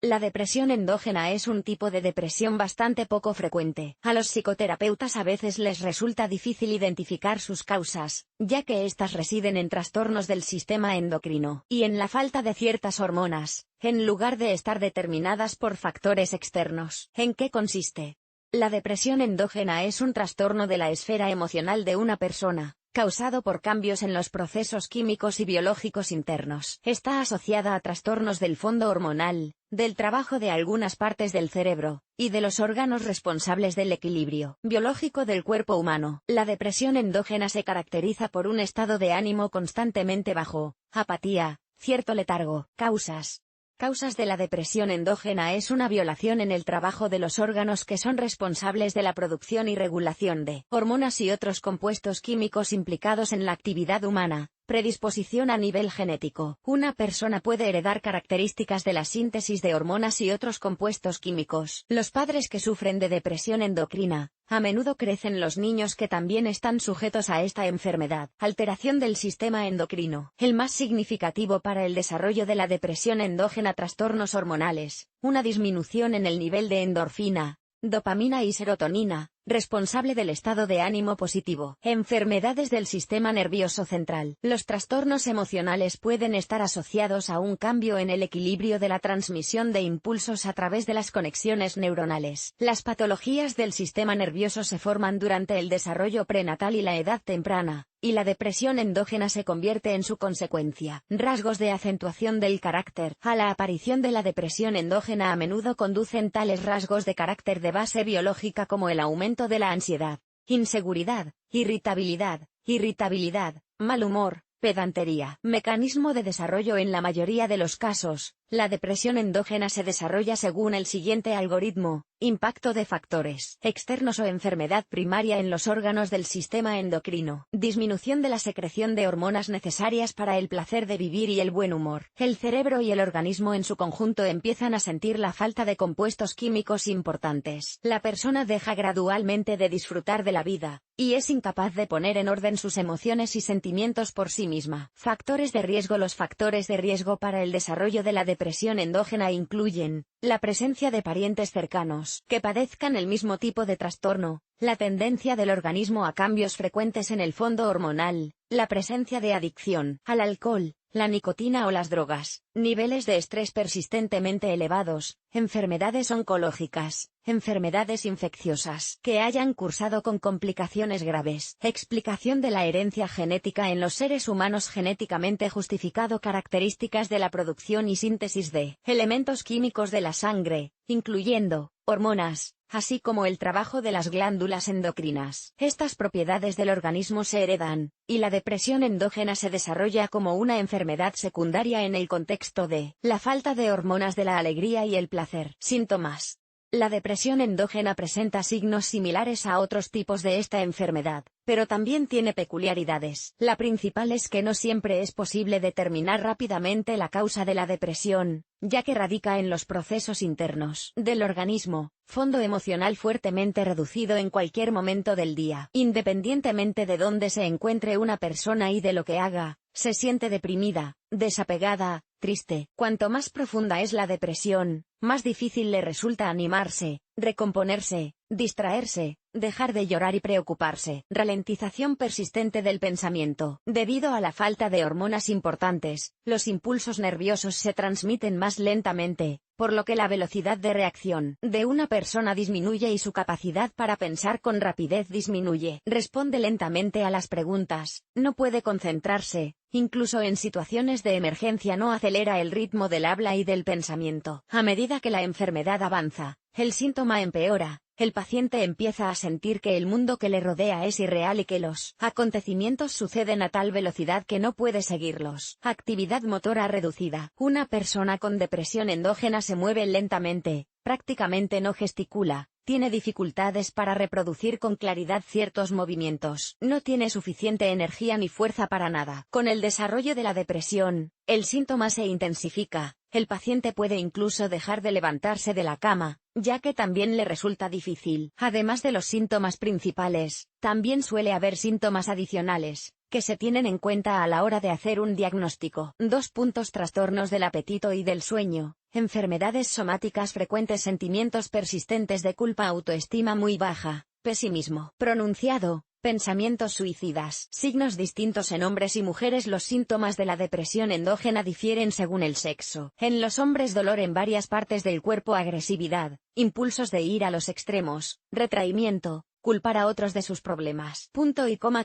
La depresión endógena es un tipo de depresión bastante poco frecuente. A los psicoterapeutas a veces les resulta difícil identificar sus causas, ya que éstas residen en trastornos del sistema endocrino y en la falta de ciertas hormonas, en lugar de estar determinadas por factores externos. ¿En qué consiste? La depresión endógena es un trastorno de la esfera emocional de una persona, causado por cambios en los procesos químicos y biológicos internos. Está asociada a trastornos del fondo hormonal, del trabajo de algunas partes del cerebro, y de los órganos responsables del equilibrio biológico del cuerpo humano. La depresión endógena se caracteriza por un estado de ánimo constantemente bajo, apatía, cierto letargo. Causas de la depresión endógena es una violación en el trabajo de los órganos que son responsables de la producción y regulación de hormonas y otros compuestos químicos implicados en la actividad humana. Predisposición a nivel genético. Una persona puede heredar características de la síntesis de hormonas y otros compuestos químicos. Los padres que sufren de depresión endocrina, a menudo crecen los niños que también están sujetos a esta enfermedad. Alteración del sistema endocrino. El más significativo para el desarrollo de la depresión endógena: trastornos hormonales, una disminución en el nivel de endorfina, dopamina y serotonina, responsable del estado de ánimo positivo. Enfermedades del sistema nervioso central. Los trastornos emocionales pueden estar asociados a un cambio en el equilibrio de la transmisión de impulsos a través de las conexiones neuronales. Las patologías del sistema nervioso se forman durante el desarrollo prenatal y la edad temprana, y la depresión endógena se convierte en su consecuencia. Rasgos de acentuación del carácter. A la aparición de la depresión endógena a menudo conducen tales rasgos de carácter de base biológica como el aumento de la ansiedad, inseguridad, irritabilidad, mal humor, pedantería. Mecanismo de desarrollo. En la mayoría de los casos, la depresión endógena se desarrolla según el siguiente algoritmo: impacto de factores externos o enfermedad primaria en los órganos del sistema endocrino, disminución de la secreción de hormonas necesarias para el placer de vivir y el buen humor. El cerebro y el organismo en su conjunto empiezan a sentir la falta de compuestos químicos importantes. La persona deja gradualmente de disfrutar de la vida, y es incapaz de poner en orden sus emociones y sentimientos por sí misma. Factores de riesgo. Los factores de riesgo para el desarrollo de la depresión endógena incluyen la presencia de parientes cercanos que padezcan el mismo tipo de trastorno, la tendencia del organismo a cambios frecuentes en el fondo hormonal, la presencia de adicción al alcohol, la nicotina o las drogas, niveles de estrés persistentemente elevados, enfermedades oncológicas, enfermedades infecciosas que hayan cursado con complicaciones graves. Explicación de la herencia genética en los seres humanos. Genéticamente justificado. Características de la producción y síntesis de elementos químicos de la sangre, incluyendo hormonas, así como el trabajo de las glándulas endocrinas. Estas propiedades del organismo se heredan, y la depresión endógena se desarrolla como una enfermedad secundaria en el contexto de la falta de hormonas de la alegría y el placer. Síntomas. La depresión endógena presenta signos similares a otros tipos de esta enfermedad, pero también tiene peculiaridades. La principal es que no siempre es posible determinar rápidamente la causa de la depresión, ya que radica en los procesos internos del organismo, fondo emocional fuertemente reducido en cualquier momento del día. Independientemente de dónde se encuentre una persona y de lo que haga, se siente deprimida, desapegada, triste. Cuanto más profunda es la depresión, más difícil le resulta animarse, recomponerse, distraerse, dejar de llorar y preocuparse. Ralentización persistente del pensamiento. Debido a la falta de hormonas importantes, los impulsos nerviosos se transmiten más lentamente, por lo que la velocidad de reacción de una persona disminuye y su capacidad para pensar con rapidez disminuye. Responde lentamente a las preguntas, no puede concentrarse, incluso en situaciones de emergencia no acelera el ritmo del habla y del pensamiento. A medida que la enfermedad avanza, el síntoma empeora. El paciente empieza a sentir que el mundo que le rodea es irreal y que los acontecimientos suceden a tal velocidad que no puede seguirlos. Actividad motora reducida. Una persona con depresión endógena se mueve lentamente, prácticamente no gesticula, tiene dificultades para reproducir con claridad ciertos movimientos, no tiene suficiente energía ni fuerza para nada. Con el desarrollo de la depresión, el síntoma se intensifica. El paciente puede incluso dejar de levantarse de la cama, ya que también le resulta difícil. Además de los síntomas principales, también suele haber síntomas adicionales, que se tienen en cuenta a la hora de hacer un diagnóstico. Trastornos del apetito y del sueño. Enfermedades somáticas frecuentes: sentimientos persistentes de culpa, autoestima muy baja, pesimismo pronunciado, pensamientos suicidas. Signos distintos en hombres y mujeres. Los síntomas de la depresión endógena difieren según el sexo. En los hombres: dolor en varias partes del cuerpo, agresividad, impulsos de ir a los extremos, retraimiento, culpar a otros de sus problemas.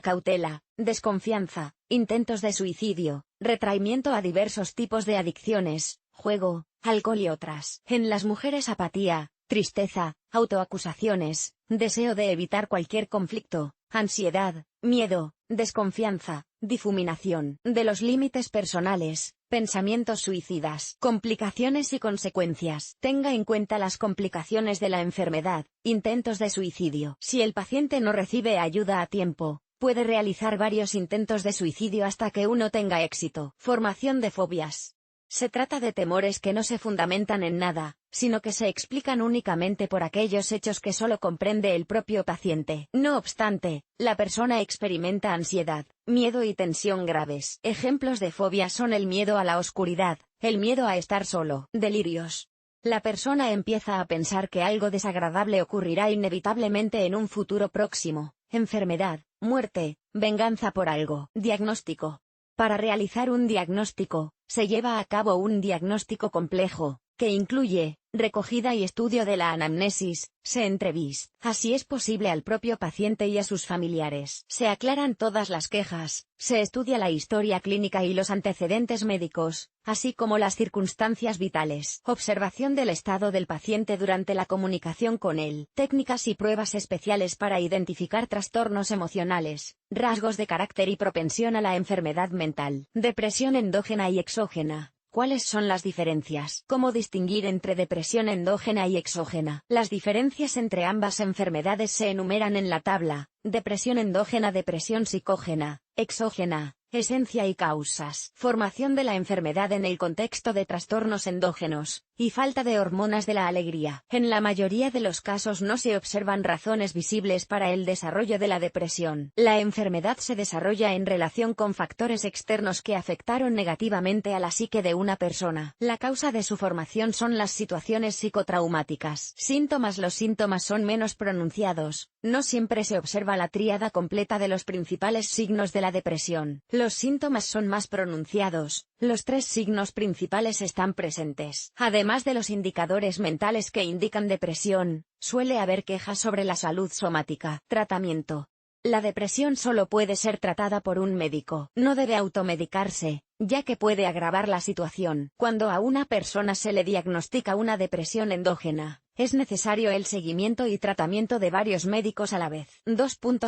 Cautela, desconfianza, intentos de suicidio, retraimiento a diversos tipos de adicciones, juego, alcohol y otras. En las mujeres: apatía, tristeza, autoacusaciones, deseo de evitar cualquier conflicto, ansiedad, miedo, desconfianza, difuminación de los límites personales, pensamientos suicidas. Complicaciones y consecuencias. Tenga en cuenta las complicaciones de la enfermedad: intentos de suicidio. Si el paciente no recibe ayuda a tiempo, puede realizar varios intentos de suicidio hasta que uno tenga éxito. Formación de fobias. Se trata de temores que no se fundamentan en nada, sino que se explican únicamente por aquellos hechos que solo comprende el propio paciente. No obstante, la persona experimenta ansiedad, miedo y tensión graves. Ejemplos de fobias son el miedo a la oscuridad, el miedo a estar solo. Delirios. La persona empieza a pensar que algo desagradable ocurrirá inevitablemente en un futuro próximo. Enfermedad, muerte, venganza por algo. Diagnóstico. Para realizar un diagnóstico, se lleva a cabo un diagnóstico complejo, que incluye recogida y estudio de la anamnesis, se entrevista, así es posible, al propio paciente y a sus familiares. Se aclaran todas las quejas, se estudia la historia clínica y los antecedentes médicos, así como las circunstancias vitales. Observación del estado del paciente durante la comunicación con él. Técnicas y pruebas especiales para identificar trastornos emocionales, rasgos de carácter y propensión a la enfermedad mental. Depresión endógena y exógena. ¿Cuáles son las diferencias? ¿Cómo distinguir entre depresión endógena y exógena? Las diferencias entre ambas enfermedades se enumeran en la tabla: depresión endógena, depresión psicógena, exógena, esencia y causas. Formación de la enfermedad en el contexto de trastornos endógenos, y falta de hormonas de la alegría. En la mayoría de los casos no se observan razones visibles para el desarrollo de la depresión. La enfermedad se desarrolla en relación con factores externos que afectaron negativamente a la psique de una persona. La causa de su formación son las situaciones psicotraumáticas. Síntomas. Los síntomas son menos pronunciados, no siempre se observa la tríada completa de los principales signos de la depresión. Los síntomas son más pronunciados, los 3 signos principales están presentes. Además de los indicadores mentales que indican depresión, suele haber quejas sobre la salud somática. Tratamiento. La depresión solo puede ser tratada por un médico. No debe automedicarse, ya que puede agravar la situación. Cuando a una persona se le diagnostica una depresión endógena, es necesario el seguimiento y tratamiento de varios médicos a la vez.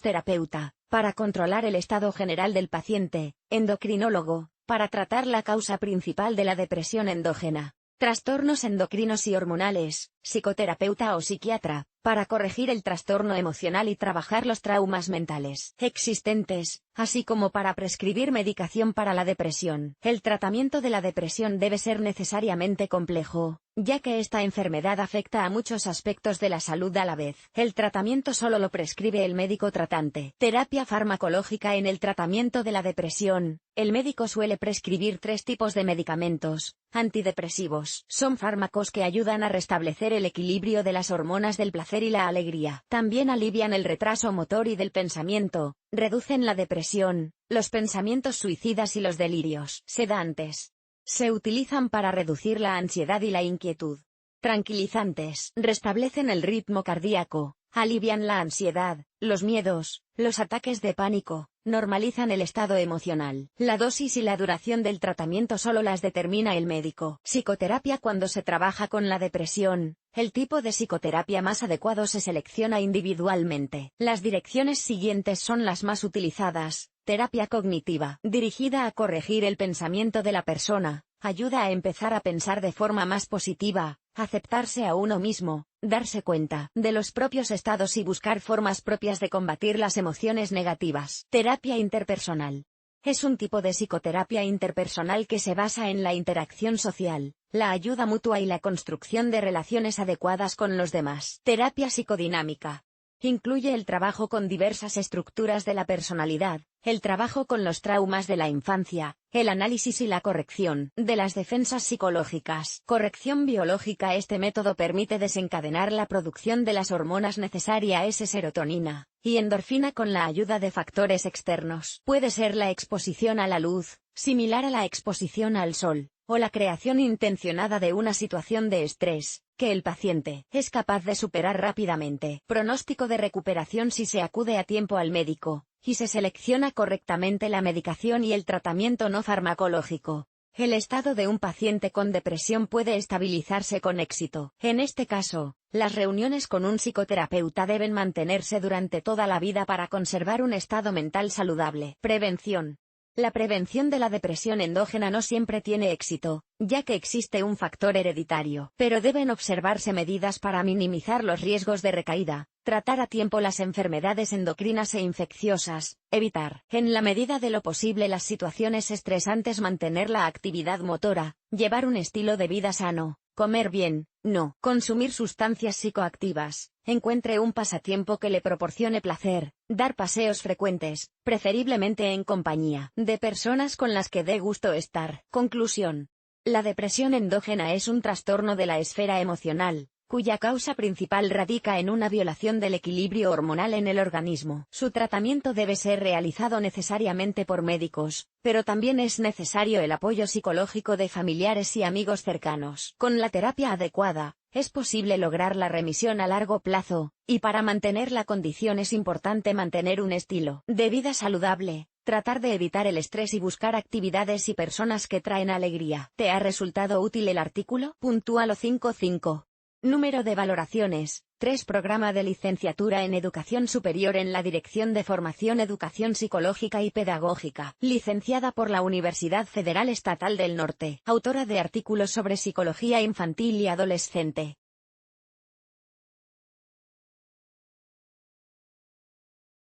Terapeuta. Para controlar el estado general del paciente. Endocrinólogo. Para tratar la causa principal de la depresión endógena. Trastornos endocrinos y hormonales, psicoterapeuta o psiquiatra, para corregir el trastorno emocional y trabajar los traumas mentales existentes, así como para prescribir medicación para la depresión. El tratamiento de la depresión debe ser necesariamente complejo, ya que esta enfermedad afecta a muchos aspectos de la salud a la vez. El tratamiento solo lo prescribe el médico tratante. Terapia farmacológica. En el tratamiento de la depresión, el médico suele prescribir 3 tipos de medicamentos. Antidepresivos. Son fármacos que ayudan a restablecer el equilibrio de las hormonas del placer y la alegría. También alivian el retraso motor y del pensamiento, reducen la depresión, los pensamientos suicidas y los delirios. Sedantes. Se utilizan para reducir la ansiedad y la inquietud. Tranquilizantes. Restablecen el ritmo cardíaco, alivian la ansiedad, los miedos, los ataques de pánico, normalizan el estado emocional. La dosis y la duración del tratamiento solo las determina el médico. Psicoterapia. Cuando se trabaja con la depresión, el tipo de psicoterapia más adecuado se selecciona individualmente. Las direcciones siguientes son las más utilizadas. Terapia cognitiva. Dirigida a corregir el pensamiento de la persona, ayuda a empezar a pensar de forma más positiva, aceptarse a uno mismo, darse cuenta de los propios estados y buscar formas propias de combatir las emociones negativas. Terapia interpersonal. Es un tipo de psicoterapia interpersonal que se basa en la interacción social, la ayuda mutua y la construcción de relaciones adecuadas con los demás. Terapia psicodinámica. Incluye el trabajo con diversas estructuras de la personalidad, el trabajo con los traumas de la infancia, el análisis y la corrección de las defensas psicológicas. Corrección biológica. Este método permite desencadenar la producción de las hormonas necesarias serotonina y endorfina con la ayuda de factores externos. Puede ser la exposición a la luz, similar a la exposición al sol, o la creación intencionada de una situación de estrés, que el paciente es capaz de superar rápidamente. Pronóstico de recuperación. Si se acude a tiempo al médico, y se selecciona correctamente la medicación y el tratamiento no farmacológico, el estado de un paciente con depresión puede estabilizarse con éxito. En este caso, las reuniones con un psicoterapeuta deben mantenerse durante toda la vida para conservar un estado mental saludable. Prevención. La prevención de la depresión endógena no siempre tiene éxito, ya que existe un factor hereditario, pero deben observarse medidas para minimizar los riesgos de recaída, tratar a tiempo las enfermedades endocrinas e infecciosas, evitar, en la medida de lo posible, las situaciones estresantes, mantener la actividad motora, llevar un estilo de vida sano, comer bien, no consumir sustancias psicoactivas, encuentre un pasatiempo que le proporcione placer, dar paseos frecuentes, preferiblemente en compañía de personas con las que dé gusto estar. Conclusión. La depresión endógena es un trastorno de la esfera emocional, cuya causa principal radica en una violación del equilibrio hormonal en el organismo. Su tratamiento debe ser realizado necesariamente por médicos, pero también es necesario el apoyo psicológico de familiares y amigos cercanos. Con la terapia adecuada, es posible lograr la remisión a largo plazo, y para mantener la condición es importante mantener un estilo de vida saludable, tratar de evitar el estrés y buscar actividades y personas que traen alegría. ¿Te ha resultado útil el artículo? Puntúalo 5.5. Número de valoraciones. 3. Programa de licenciatura en Educación Superior en la Dirección de Formación, Educación Psicológica y Pedagógica. Licenciada por la Universidad Federal Estatal del Norte. Autora de artículos sobre psicología infantil y adolescente.